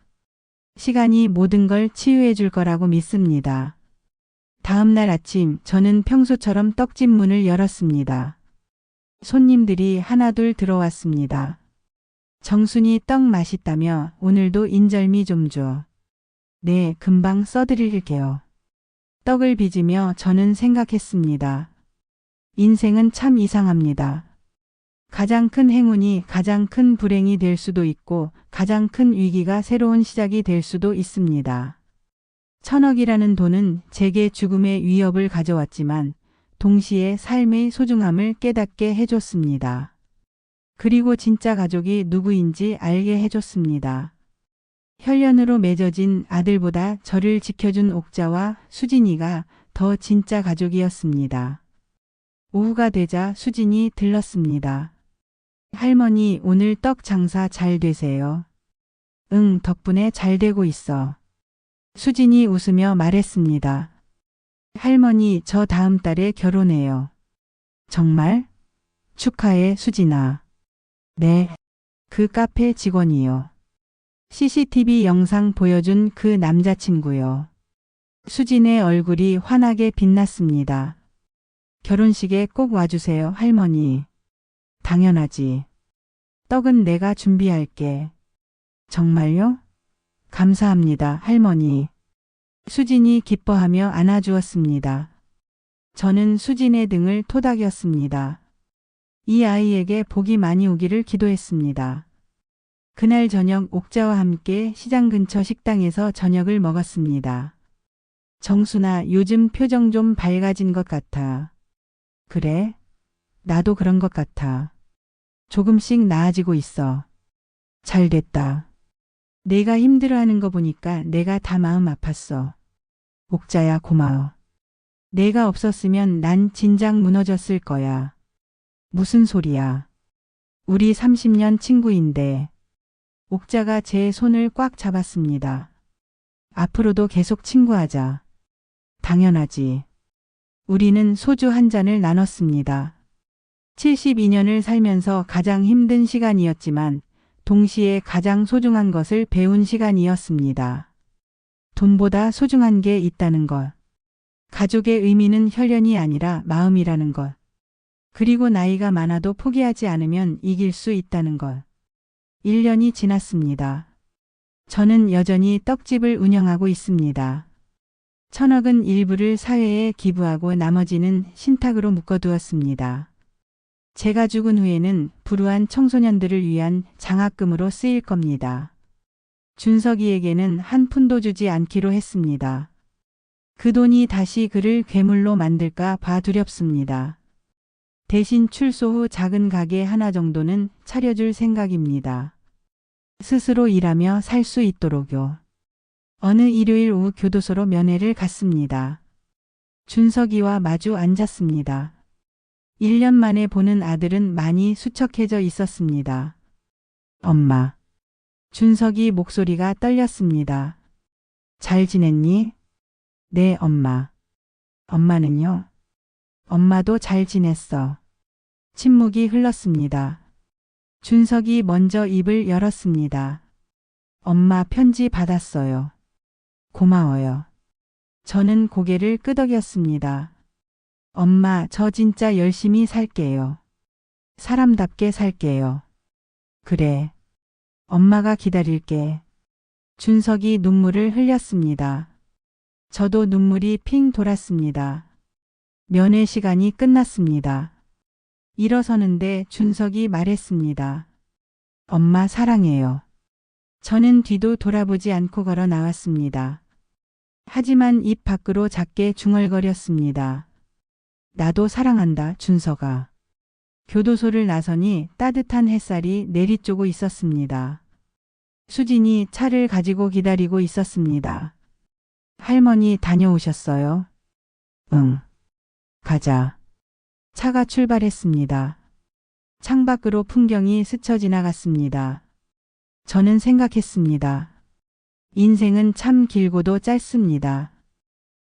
시간이 모든 걸 치유해 줄 거라고 믿습니다. 다음 날 아침 저는 평소처럼 떡집 문을 열었습니다. 손님들이 하나둘 들어왔습니다. 정순이 떡 맛있다며 오늘도 인절미 좀 줘. 네, 금방 써드릴게요. 떡을 빚으며 저는 생각했습니다. 인생은 참 이상합니다. 가장 큰 행운이 가장 큰 불행이 될 수도 있고 가장 큰 위기가 새로운 시작이 될 수도 있습니다. 1000억이라는 돈은 제게 죽음의 위협을 가져왔지만 동시에 삶의 소중함을 깨닫게 해줬습니다. 그리고 진짜 가족이 누구인지 알게 해줬습니다. 혈연으로 맺어진 아들보다 저를 지켜준 옥자와 수진이가 더 진짜 가족이었습니다. 오후가 되자 수진이 들렀습니다. 할머니, 오늘 떡 장사 잘 되세요? 응, 덕분에 잘 되고 있어. 수진이 웃으며 말했습니다. 할머니, 저 다음 달에 결혼해요. 정말? 축하해, 수진아. 네. 그 카페 직원이요. CCTV 영상 보여준 그 남자친구요. 수진의 얼굴이 환하게 빛났습니다. 결혼식에 꼭 와주세요, 할머니. 당연하지. 떡은 내가 준비할게. 정말요? 감사합니다, 할머니. 수진이 기뻐하며 안아주었습니다. 저는 수진의 등을 토닥였습니다. 이 아이에게 복이 많이 오기를 기도했습니다. 그날 저녁 옥자와 함께 시장 근처 식당에서 저녁을 먹었습니다. 정순아, 요즘 표정 좀 밝아진 것 같아. 그래? 나도 그런 것 같아. 조금씩 나아지고 있어. 잘 됐다. 내가 힘들어하는 거 보니까 내가 다 마음 아팠어. 옥자야, 고마워. 내가 없었으면 난 진작 무너졌을 거야. 무슨 소리야. 우리 30년 친구인데. 옥자가 제 손을 꽉 잡았습니다. 앞으로도 계속 친구하자. 당연하지. 우리는 소주 한 잔을 나눴습니다. 72년을 살면서 가장 힘든 시간이었지만 동시에 가장 소중한 것을 배운 시간이었습니다. 돈보다 소중한 게 있다는 것. 가족의 의미는 혈연이 아니라 마음이라는 것. 그리고 나이가 많아도 포기하지 않으면 이길 수 있다는 것. 1년이 지났습니다. 저는 여전히 떡집을 운영하고 있습니다. 1,000억은 일부를 사회에 기부하고 나머지는 신탁으로 묶어두었습니다. 제가 죽은 후에는 불우한 청소년들을 위한 장학금으로 쓰일 겁니다. 준석이에게는 한 푼도 주지 않기로 했습니다. 그 돈이 다시 그를 괴물로 만들까 봐 두렵습니다. 대신 출소 후 작은 가게 하나 정도는 차려줄 생각입니다. 스스로 일하며 살 수 있도록요. 어느 일요일 오후 교도소로 면회를 갔습니다. 준석이와 마주 앉았습니다. 1년 만에 보는 아들은 많이 수척해져 있었습니다. 엄마. 준석이 목소리가 떨렸습니다. 잘 지냈니? 네, 엄마. 엄마는요? 엄마도 잘 지냈어. 침묵이 흘렀습니다. 준석이 먼저 입을 열었습니다. 엄마 편지 받았어요. 고마워요. 저는 고개를 끄덕였습니다. 엄마, 저 진짜 열심히 살게요. 사람답게 살게요. 그래. 엄마가 기다릴게. 준석이 눈물을 흘렸습니다. 저도 눈물이 핑 돌았습니다. 면회 시간이 끝났습니다. 일어서는데 준석이 말했습니다. 엄마 사랑해요. 저는 뒤도 돌아보지 않고 걸어 나왔습니다. 하지만 입 밖으로 작게 중얼거렸습니다. 나도 사랑한다, 준석아. 교도소를 나서니 따뜻한 햇살이 내리쬐고 있었습니다. 수진이 차를 가지고 기다리고 있었습니다. 할머니 다녀오셨어요? 응. 가자. 차가 출발했습니다. 창밖으로 풍경이 스쳐 지나갔습니다. 저는 생각했습니다. 인생은 참 길고도 짧습니다.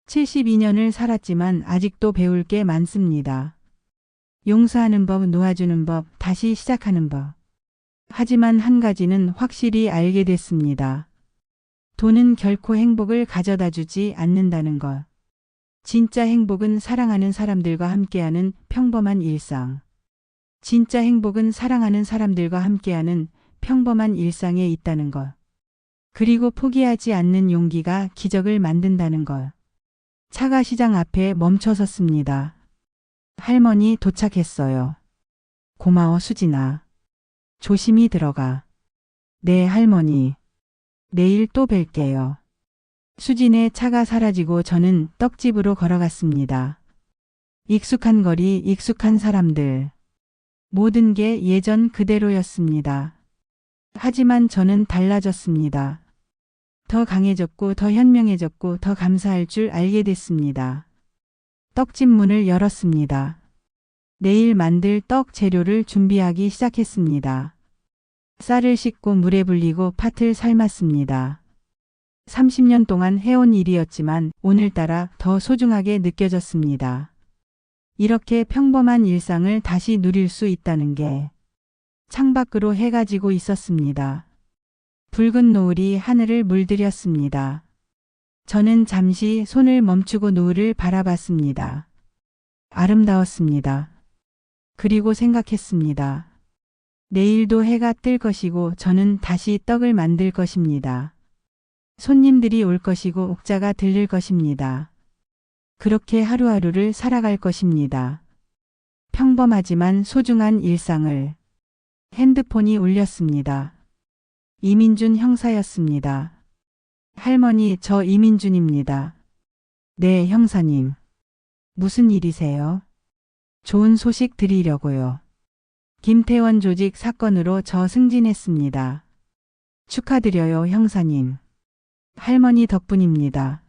72년을 살았지만 아직도 배울 게 많습니다. 용서하는 법, 놓아주는 법, 다시 시작하는 법. 하지만 한 가지는 확실히 알게 됐습니다. 돈은 결코 행복을 가져다 주지 않는다는 것. 진짜 행복은 사랑하는 사람들과 함께하는 평범한 일상. 진짜 행복은 사랑하는 사람들과 함께하는 평범한 일상에 있다는 것. 그리고 포기하지 않는 용기가 기적을 만든다는 것. 차가 시장 앞에 멈춰섰습니다. 할머니 도착했어요. 고마워, 수진아. 조심히 들어가. 네, 할머니. 내일 또 뵐게요. 수진의 차가 사라지고 저는 떡집으로 걸어갔습니다. 익숙한 거리, 익숙한 사람들. 모든 게 예전 그대로였습니다. 하지만 저는 달라졌습니다. 더 강해졌고 더 현명해졌고 더 감사할 줄 알게 됐습니다. 떡집 문을 열었습니다. 내일 만들 떡 재료를 준비하기 시작했습니다. 쌀을 씻고 물에 불리고 팥을 삶았습니다. 30년 동안 해온 일이었지만 오늘따라 더 소중하게 느껴졌습니다. 이렇게 평범한 일상을 다시 누릴 수 있다는 게 창밖으로 해가 지고 있었습니다. 붉은 노을이 하늘을 물들였습니다. 저는 잠시 손을 멈추고 노을을 바라봤습니다. 아름다웠습니다. 그리고 생각했습니다. 내일도 해가 뜰 것이고 저는 다시 떡을 만들 것입니다. 손님들이 올 것이고 옥자가 들릴 것입니다. 그렇게 하루하루를 살아갈 것입니다. 평범하지만 소중한 일상을. 핸드폰이 울렸습니다. 이민준 형사였습니다. 할머니, 저 이민준입니다. 네, 형사님. 무슨 일이세요? 좋은 소식 드리려고요. 김태원 조직 사건으로 저 승진했습니다. 축하드려요, 형사님. 할머니 덕분입니다.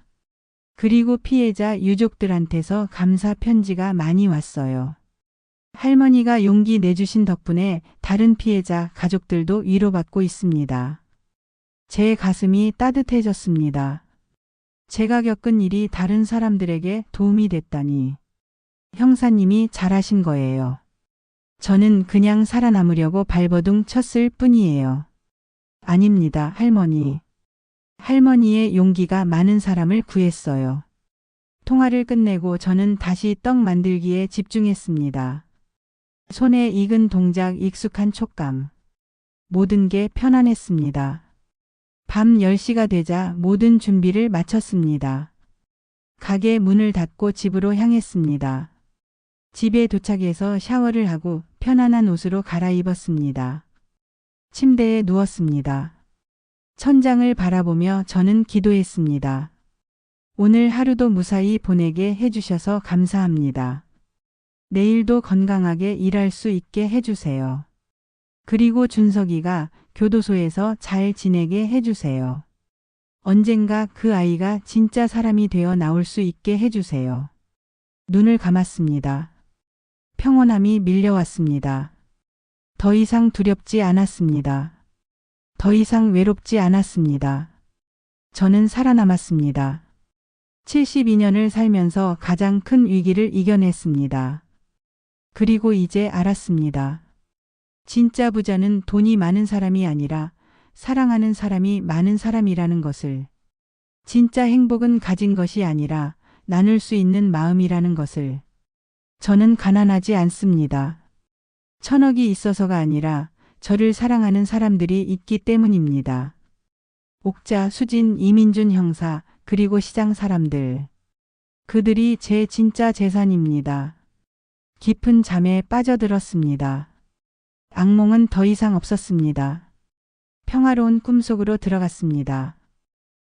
그리고 피해자 유족들한테서 감사 편지가 많이 왔어요. 할머니가 용기 내주신 덕분에 다른 피해자 가족들도 위로받고 있습니다. 제 가슴이 따뜻해졌습니다. 제가 겪은 일이 다른 사람들에게 도움이 됐다니. 형사님이 잘하신 거예요. 저는 그냥 살아남으려고 발버둥 쳤을 뿐이에요. 아닙니다, 할머니. 할머니의 용기가 많은 사람을 구했어요. 통화를 끝내고 저는 다시 떡 만들기에 집중했습니다. 손에 익은 동작, 익숙한 촉감. 모든 게 편안했습니다. 밤 10시가 되자 모든 준비를 마쳤습니다. 가게 문을 닫고 집으로 향했습니다. 집에 도착해서 샤워를 하고 편안한 옷으로 갈아입었습니다. 침대에 누웠습니다. 천장을 바라보며 저는 기도했습니다. 오늘 하루도 무사히 보내게 해주셔서 감사합니다. 내일도 건강하게 일할 수 있게 해주세요. 그리고 준석이가 교도소에서 잘 지내게 해주세요. 언젠가 그 아이가 진짜 사람이 되어 나올 수 있게 해주세요. 눈을 감았습니다. 평온함이 밀려왔습니다. 더 이상 두렵지 않았습니다. 더 이상 외롭지 않았습니다. 저는 살아남았습니다. 72년을 살면서 가장 큰 위기를 이겨냈습니다. 그리고 이제 알았습니다. 진짜 부자는 돈이 많은 사람이 아니라 사랑하는 사람이 많은 사람이라는 것을. 진짜 행복은 가진 것이 아니라 나눌 수 있는 마음이라는 것을. 저는 가난하지 않습니다. 천억이 있어서가 아니라 저를 사랑하는 사람들이 있기 때문입니다. 옥자, 수진, 이민준 형사, 그리고 시장 사람들. 그들이 제 진짜 재산입니다. 깊은 잠에 빠져들었습니다. 악몽은 더 이상 없었습니다. 평화로운 꿈속으로 들어갔습니다.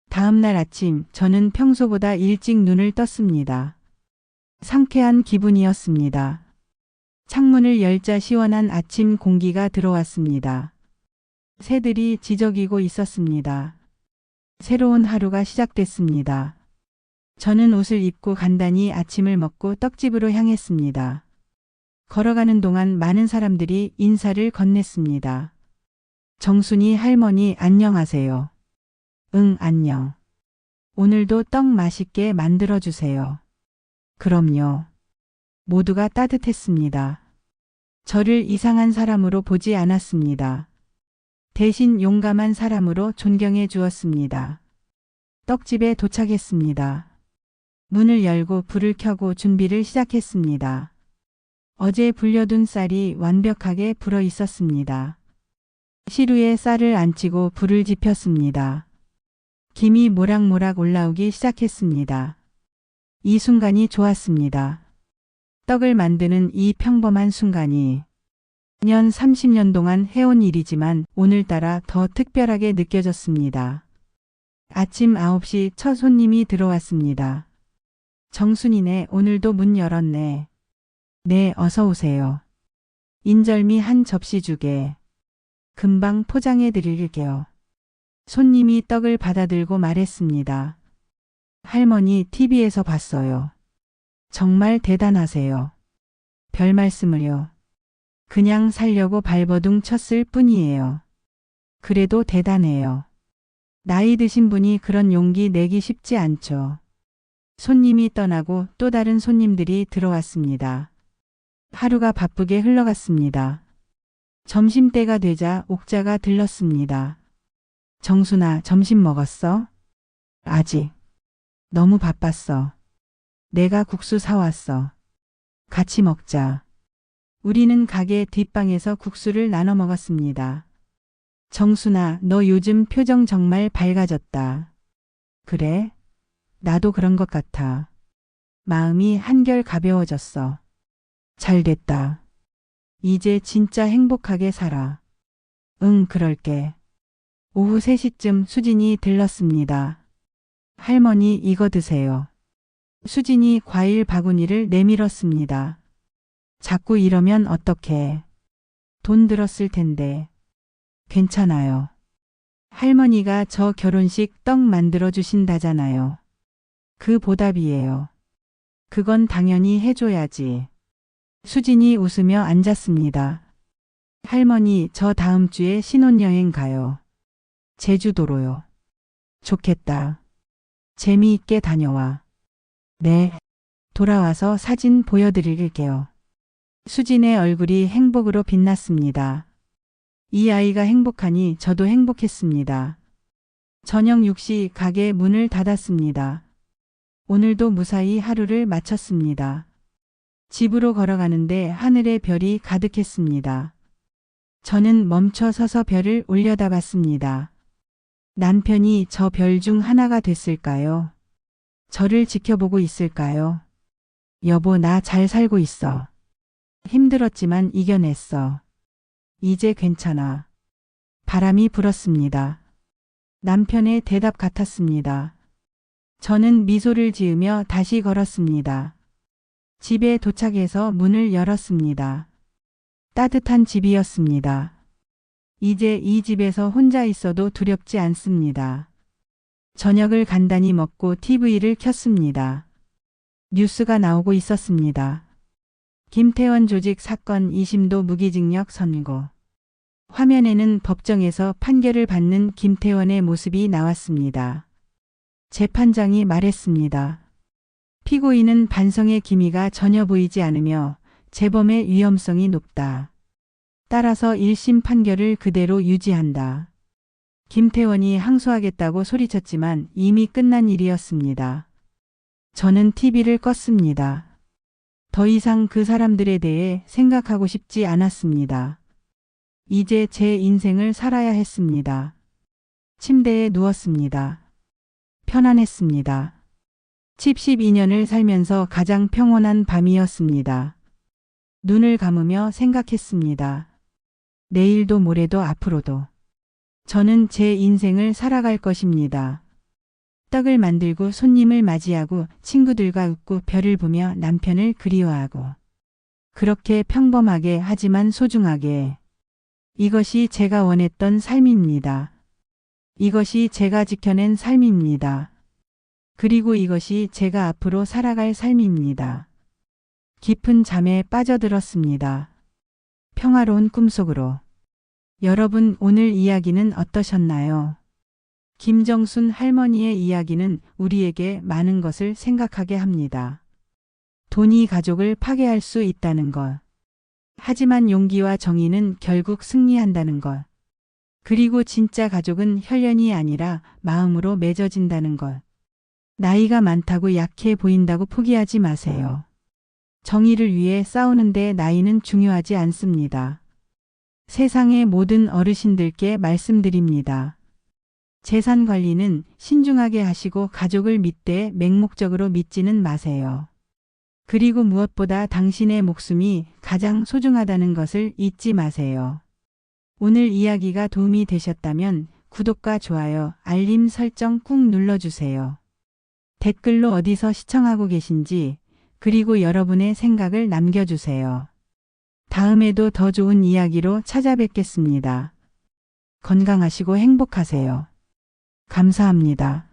다음 날 아침 저는 평소보다 일찍 눈을 떴습니다. 상쾌한 기분이었습니다. 창문을 열자 시원한 아침 공기가 들어왔습니다. 새들이 지저귀고 있었습니다. 새로운 하루가 시작됐습니다. 저는 옷을 입고 간단히 아침을 먹고 떡집으로 향했습니다. 걸어가는 동안 많은 사람들이 인사를 건넸습니다. 정순이 할머니 안녕하세요. 응, 안녕. 오늘도 떡 맛있게 만들어주세요. 그럼요. 모두가 따뜻했습니다. 저를 이상한 사람으로 보지 않았습니다. 대신 용감한 사람으로 존경해 주었습니다. 떡집에 도착했습니다. 문을 열고 불을 켜고 준비를 시작했습니다. 어제 불려둔 쌀이 완벽하게 불어 있었습니다. 시루에 쌀을 안치고 불을 지폈습니다. 김이 모락모락 올라오기 시작했습니다. 이 순간이 좋았습니다. 떡을 만드는 이 평범한 순간이 년 30년 동안 해온 일이지만 오늘따라 더 특별하게 느껴졌습니다. 아침 9시 첫 손님이 들어왔습니다. 정순이네, 오늘도 문 열었네. 네, 어서 오세요. 인절미 한 접시 주게. 금방 포장해 드릴게요. 손님이 떡을 받아들고 말했습니다. 할머니 TV에서 봤어요. 정말 대단하세요. 별 말씀을요. 그냥 살려고 발버둥 쳤을 뿐이에요. 그래도 대단해요. 나이 드신 분이 그런 용기 내기 쉽지 않죠. 손님이 떠나고 또 다른 손님들이 들어왔습니다. 하루가 바쁘게 흘러갔습니다. 점심때가 되자 옥자가 들렀습니다. 정순아, 점심 먹었어? 아직. 너무 바빴어. 내가 국수 사왔어. 같이 먹자. 우리는 가게 뒷방에서 국수를 나눠 먹었습니다. 정순아, 너 요즘 표정 정말 밝아졌다. 그래? 나도 그런 것 같아. 마음이 한결 가벼워졌어. 잘 됐다. 이제 진짜 행복하게 살아. 응, 그럴게. 오후 3시쯤 수진이 들렀습니다. 할머니, 이거 드세요. 수진이 과일 바구니를 내밀었습니다. 자꾸 이러면 어떡해. 돈 들었을 텐데. 괜찮아요. 할머니가 저 결혼식 떡 만들어 주신다잖아요. 그 보답이에요. 그건 당연히 해줘야지. 수진이 웃으며 앉았습니다. 할머니, 저 다음 주에 신혼여행 가요. 제주도로요. 좋겠다. 재미있게 다녀와. 네. 돌아와서 사진 보여드릴게요. 수진의 얼굴이 행복으로 빛났습니다. 이 아이가 행복하니 저도 행복했습니다. 저녁 6시 가게 문을 닫았습니다. 오늘도 무사히 하루를 마쳤습니다. 집으로 걸어가는데 하늘에 별이 가득했습니다. 저는 멈춰 서서 별을 올려다봤습니다. 남편이 저 별 중 하나가 됐을까요? 저를 지켜보고 있을까요? 여보, 나 잘 살고 있어. 힘들었지만 이겨냈어. 이제 괜찮아. 바람이 불었습니다. 남편의 대답 같았습니다. 저는 미소를 지으며 다시 걸었습니다. 집에 도착해서 문을 열었습니다. 따뜻한 집이었습니다. 이제 이 집에서 혼자 있어도 두렵지 않습니다. 저녁을 간단히 먹고 TV를 켰습니다. 뉴스가 나오고 있었습니다. 김태원 조직 사건 2심도 무기징역 선고. 화면에는 법정에서 판결을 받는 김태원의 모습이 나왔습니다. 재판장이 말했습니다. 피고인은 반성의 기미가 전혀 보이지 않으며 재범의 위험성이 높다. 따라서 1심 판결을 그대로 유지한다. 김태원이 항소하겠다고 소리쳤지만 이미 끝난 일이었습니다. 저는 TV를 껐습니다. 더 이상 그 사람들에 대해 생각하고 싶지 않았습니다. 이제 제 인생을 살아야 했습니다. 침대에 누웠습니다. 편안했습니다. 12년을 살면서 가장 평온한 밤이었습니다. 눈을 감으며 생각했습니다. 내일도 모레도 앞으로도 저는 제 인생을 살아갈 것입니다. 떡을 만들고 손님을 맞이하고 친구들과 웃고 별을 보며 남편을 그리워하고 그렇게 평범하게 하지만 소중하게. 이것이 제가 원했던 삶입니다. 이것이 제가 지켜낸 삶입니다. 그리고 이것이 제가 앞으로 살아갈 삶입니다. 깊은 잠에 빠져들었습니다. 평화로운 꿈속으로. 여러분, 오늘 이야기는 어떠셨나요? 김정순 할머니의 이야기는 우리에게 많은 것을 생각하게 합니다. 돈이 가족을 파괴할 수 있다는 것. 하지만 용기와 정의는 결국 승리한다는 것. 그리고 진짜 가족은 혈연이 아니라 마음으로 맺어진다는 것. 나이가 많다고 약해 보인다고 포기하지 마세요. 정의를 위해 싸우는데 나이는 중요하지 않습니다. 세상의 모든 어르신들께 말씀드립니다. 재산 관리는 신중하게 하시고 가족을 믿되 맹목적으로 믿지는 마세요. 그리고 무엇보다 당신의 목숨이 가장 소중하다는 것을 잊지 마세요. 오늘 이야기가 도움이 되셨다면 구독과 좋아요, 알림 설정 꾹 눌러주세요. 댓글로 어디서 시청하고 계신지 그리고 여러분의 생각을 남겨주세요. 다음에도 더 좋은 이야기로 찾아뵙겠습니다. 건강하시고 행복하세요. 감사합니다.